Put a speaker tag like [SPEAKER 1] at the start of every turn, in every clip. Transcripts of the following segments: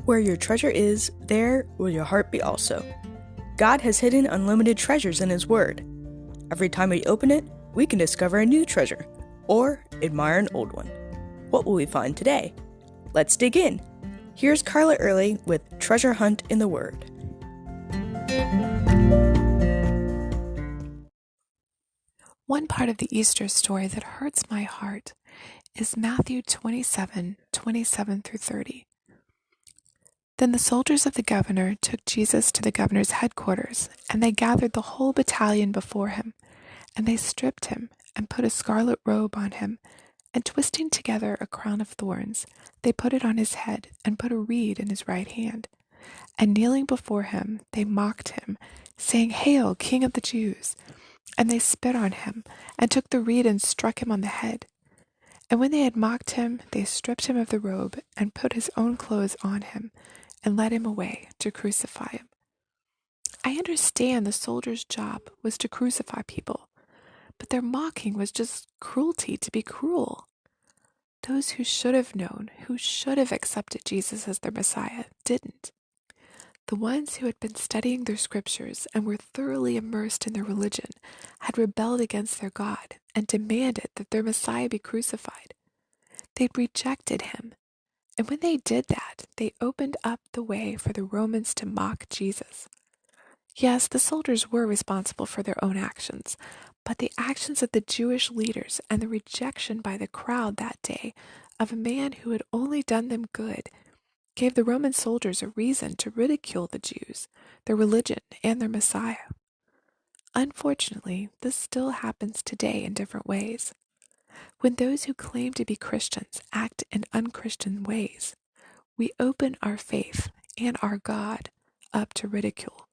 [SPEAKER 1] Where your treasure is, there will your heart be also. God has hidden unlimited treasures in His Word. Every time we open it, we can discover a new treasure, or admire an old one. What will we find today? Let's dig in. Here's Carla Early with Treasure Hunt in the Word.
[SPEAKER 2] One part of the Easter story that hurts my heart is Matthew 27:27-30. Then the soldiers of the governor took Jesus to the governor's headquarters, and they gathered the whole battalion before him, and they stripped him and put a scarlet robe on him, and twisting together a crown of thorns, they put it on his head and put a reed in his right hand. And kneeling before him, they mocked him, saying, "Hail, King of the Jews!" And they spit on him, and took the reed and struck him on the head. And when they had mocked him, they stripped him of the robe, and put his own clothes on him, and led him away to crucify him. I understand the soldiers' job was to crucify people, but their mocking was just cruelty to be cruel. Those who should have known, who should have accepted Jesus as their Messiah, didn't. The ones who had been studying their scriptures and were thoroughly immersed in their religion had rebelled against their God and demanded that their Messiah be crucified. They'd rejected him. And when they did that, they opened up the way for the Romans to mock Jesus. Yes, the soldiers were responsible for their own actions, but the actions of the Jewish leaders and the rejection by the crowd that day of a man who had only done them good gave the Roman soldiers a reason to ridicule the Jews, their religion, and their Messiah. Unfortunately, this still happens today in different ways. When those who claim to be Christians act in unchristian ways, we open our faith and our God up to ridicule.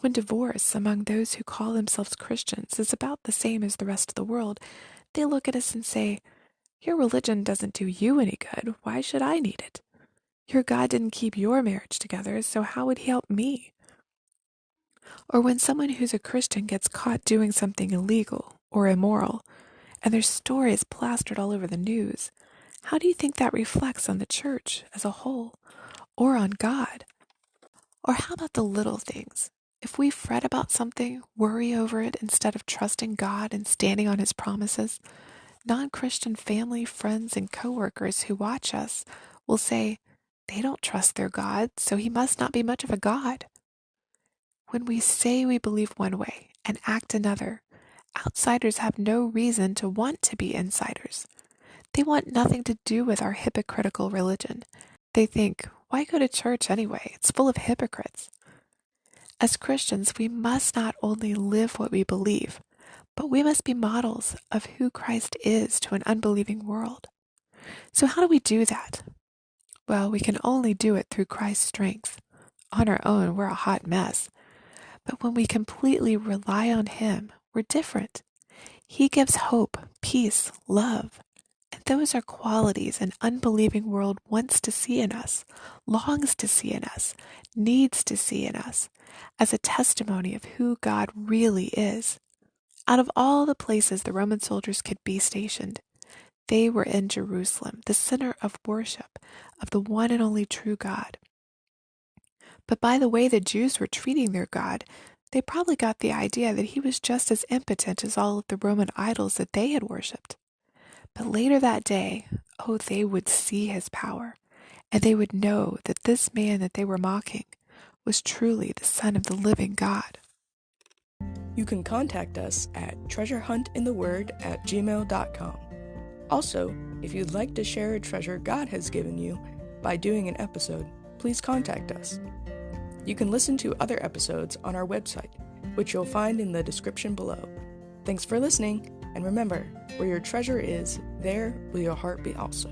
[SPEAKER 2] When divorce among those who call themselves Christians is about the same as the rest of the world, they look at us and say, "Your religion doesn't do you any good. Why should I need it? Your God didn't keep your marriage together, so how would He help me?" Or when someone who's a Christian gets caught doing something illegal or immoral, and their story is plastered all over the news, how do you think that reflects on the church as a whole, or on God? Or how about the little things? If we fret about something, worry over it instead of trusting God and standing on His promises, non-Christian family, friends, and coworkers who watch us will say, "They don't trust their God, so He must not be much of a God." When we say we believe one way and act another, outsiders have no reason to want to be insiders. They want nothing to do with our hypocritical religion. They think, why go to church anyway? It's full of hypocrites. As Christians, we must not only live what we believe, but we must be models of who Christ is to an unbelieving world. So how do we do that? Well, we can only do it through Christ's strength. On our own, we're a hot mess. But when we completely rely on Him, we're different. He gives hope, peace, love. And those are qualities an unbelieving world wants to see in us, longs to see in us, needs to see in us, as a testimony of who God really is. Out of all the places the Roman soldiers could be stationed, they were in Jerusalem, the center of worship of the one and only true God. But by the way the Jews were treating their God, they probably got the idea that He was just as impotent as all of the Roman idols that they had worshipped. But later that day, they would see His power, and they would know that this man that they were mocking was truly the Son of the living God.
[SPEAKER 1] You can contact us at treasurehuntintheword@gmail.com. Also, if you'd like to share a treasure God has given you by doing an episode, please contact us. You can listen to other episodes on our website, which you'll find in the description below. Thanks for listening, and remember, where your treasure is, there will your heart be also.